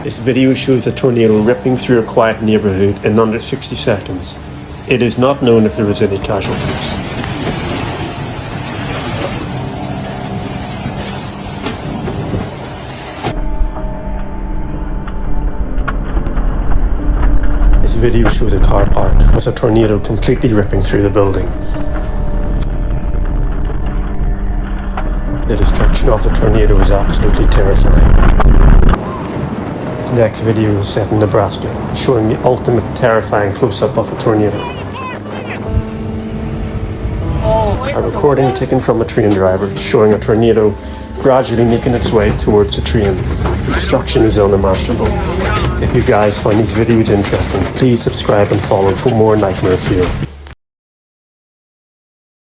This video shows a tornado ripping through a quiet neighbourhood in under 60 seconds. It is not known if there was any casualties. This video shows a car park with a tornado completely ripping through the building. The destruction of the tornado is absolutely terrifying. This next video is set in Nebraska, showing the ultimate terrifying close-up of a tornado. A recording taken from a train driver showing a tornado gradually making its way towards the train. The destruction is unimaginable. If you guys find these videos interesting, please subscribe and follow for more nightmare fuel.